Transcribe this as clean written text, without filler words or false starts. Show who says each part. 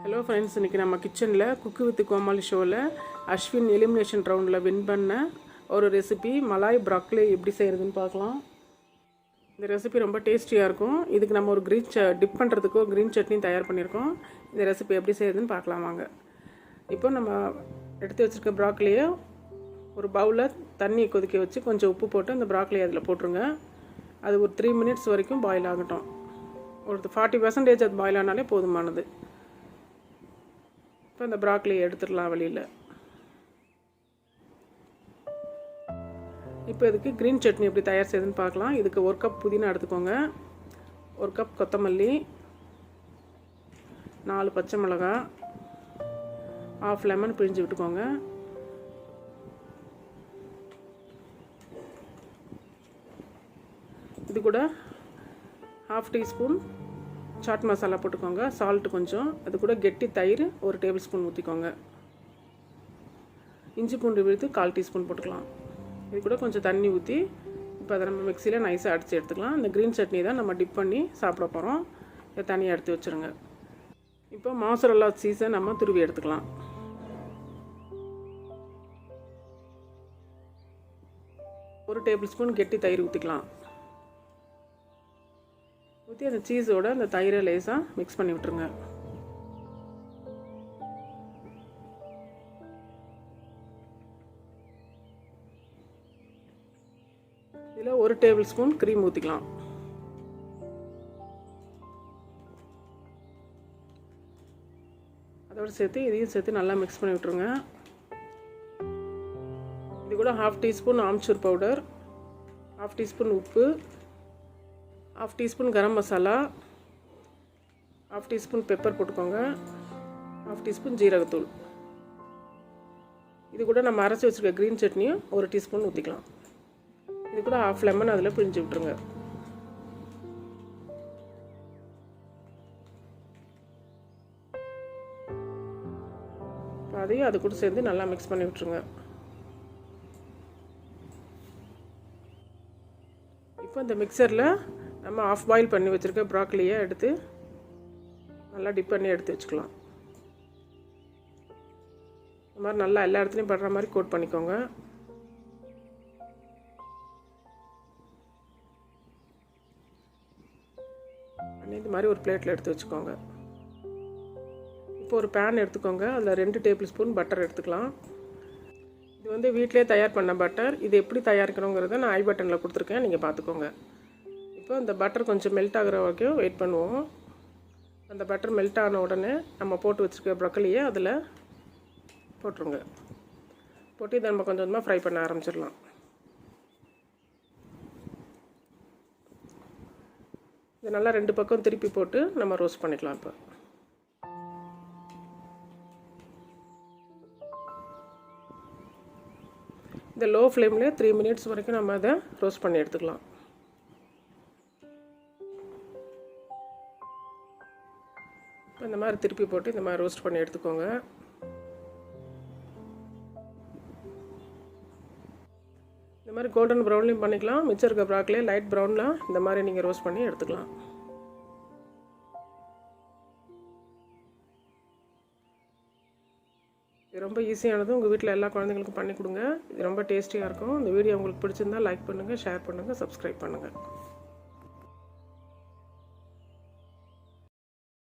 Speaker 1: Hello friends, இன்றைக்கி நம்ம கிச்சனில் குக்கு வித் கோமாளி ஷோவில் அஸ்வின் எலிமினேஷன் ரவுண்டில் வின் பண்ண ஒரு ரெசிபி மலாய் ப்ராக்கோலி எப்படி செய்கிறதுன்னு பார்க்கலாம். இந்த ரெசிபி ரொம்ப டேஸ்டியாக இருக்கும். இதுக்கு நம்ம ஒரு டிப் பண்ணுறதுக்கோ க்ரீன் சட்னி தயார் பண்ணியிருக்கோம். இந்த ரெசிபி எப்படி செய்கிறதுன்னு பார்க்கலாம் வாங்க. இப்போ நம்ம எடுத்து வச்சுருக்க ப்ராக்கோலியை ஒரு பவுலில் தண்ணி கொதிக்க வச்சு கொஞ்சம் உப்பு போட்டு அந்த ப்ராக்கோலி அதில் போட்டுருங்க. அது ஒரு 3 மினிட்ஸ் வரைக்கும் பாயில் ஆகட்டும். ஒரு 40% அது பாயில் ஆனாலே போதுமானது. இப்போ இந்த ப்ராக்கோலியை எடுத்துடலாம் வெளியில். இப்போ இதுக்கு க்ரீன் சட்னி எப்படி தயார் செய்யுதுன்னு பார்க்கலாம். இதுக்கு 1 கப் புதினா எடுத்துக்கோங்க, 1 கப் கொத்தமல்லி, 4 பச்சை மிளகாய், 1/2 லெமன் பிழிஞ்சு விட்டுக்கோங்க. இது கூட 1/2 டீஸ்பூன் சாட் மசாலா போட்டுக்கோங்க, சால்ட்டு கொஞ்சம், அது கூட கெட்டி தயிர் 1 டேபிள் ஸ்பூன் ஊற்றிக்கோங்க. இஞ்சி பூண்டு விழுத்து 1/4 டீஸ்பூன் போட்டுக்கலாம். இது கூட கொஞ்சம் தண்ணி ஊற்றி இப்போ அதை நம்ம மிக்சியில் நைஸாக அடித்து எடுத்துக்கலாம். இந்த க்ரீன் சட்னி தான் நம்ம டிப் பண்ணி சாப்பிட போகிறோம். இதை தனியாக எடுத்து வச்சுருங்க. இப்போ மாசரல்லா சீஸை நம்ம துருவி எடுத்துக்கலாம். ஒரு டேபிள் ஸ்பூன் கெட்டி தயிர் ஊற்றிக்கலாம். ஊற்றி அந்த சீஸோட அந்த தயிரை லேசாக மிக்ஸ் பண்ணி விட்டுருங்க. இதில் 1 டேபிள் ஸ்பூன் க்ரீம் ஊற்றிக்கலாம். அதோடு சேர்த்து இதையும் சேர்த்து நல்லா மிக்ஸ் பண்ணி விட்டுருங்க. இது கூட 1/2 டீஸ்பூன் ஆம்ச்சூர் பவுடர், 1/2 டீஸ்பூன் உப்பு, 1/2 teaspoon garam masala, 1/2 teaspoon pepper போட்டுக்கோங்க, 1/2 டீஸ்பூன் ஜீரகத்தூள். இது கூட நம்ம அரைச்சி வச்சுருக்க க்ரீன் சட்னியும் 1 டீஸ்பூன் ஊற்றிக்கலாம். இது கூட 1/2 லெமன் அதில் பிழிஞ்சு விட்டுருங்க. அதையும் அது கூட சேர்ந்து நல்லா மிக்ஸ் பண்ணி விட்டுருங்க. இப்போ இந்த மிக்சரில் நம்ம ஆஃப் பாயில் பண்ணி வச்சுருக்க ப்ராக்கோலியை எடுத்து நல்லா டிப் பண்ணி எடுத்து வச்சுக்கலாம். இந்த மாதிரி நல்லா எல்லா இடத்துலையும் படுற மாதிரி கோட் பண்ணிக்கோங்க. இந்த மாதிரி ஒரு பிளேட்டில் எடுத்து வச்சுக்கோங்க. இப்போ ஒரு பேன் எடுத்துக்கோங்க. அதில் 2 டேபிள் ஸ்பூன் பட்டர் எடுத்துக்கலாம். இது வந்து வீட்டிலே தயார் பண்ண பட்டர். இது எப்படி தயாரிக்கணுங்கிறத நான் ஐ பட்டனில் கொடுத்துருக்கேன், நீங்கள் பார்த்துக்கோங்க. இப்போ அந்த பட்டர் கொஞ்சம் மெல்ட் ஆகிற வரைக்கும் வெயிட் பண்ணுவோம். அந்த பட்டர் மெல்ட் ஆன உடனே நம்ம போட்டு வச்சுருக்க ப்ரொக்கோலியை அதில் போட்டுருங்க. போட்டு இதை நம்ம கொஞ்சம் கொஞ்சமாக ஃப்ரை பண்ண ஆரம்பிச்சிடலாம். இது நல்லா 2 பக்கம் திருப்பி போட்டு நம்ம ரோஸ்ட் பண்ணிக்கலாம். இப்போ இந்த லோ ஃப்ளேமில் 3 மினிட்ஸ் வரைக்கும் நம்ம அதை ரோஸ்ட் பண்ணி எடுத்துக்கலாம். இப்போ இந்த மாதிரி திருப்பி போட்டு இந்த மாதிரி ரோஸ்ட் பண்ணி எடுத்துக்கோங்க. இந்த மாதிரி கோல்டன் ப்ரௌன்லையும் பண்ணிக்கலாம். மிச்சம் இருக்க ப்ராக்கோலியை லைட் ப்ரௌனில் இந்த மாதிரி நீங்கள் ரோஸ்ட் பண்ணி எடுத்துக்கலாம். இது ரொம்ப ஈஸியானது. உங்கள் வீட்டில் எல்லா குழந்தைங்களுக்கும் பண்ணி கொடுங்க. இது ரொம்ப டேஸ்டியாக இருக்கும். இந்த வீடியோ உங்களுக்கு பிடிச்சிருந்தால் லைக் பண்ணுங்கள், ஷேர் பண்ணுங்கள், சப்ஸ்கிரைப் பண்ணுங்கள்.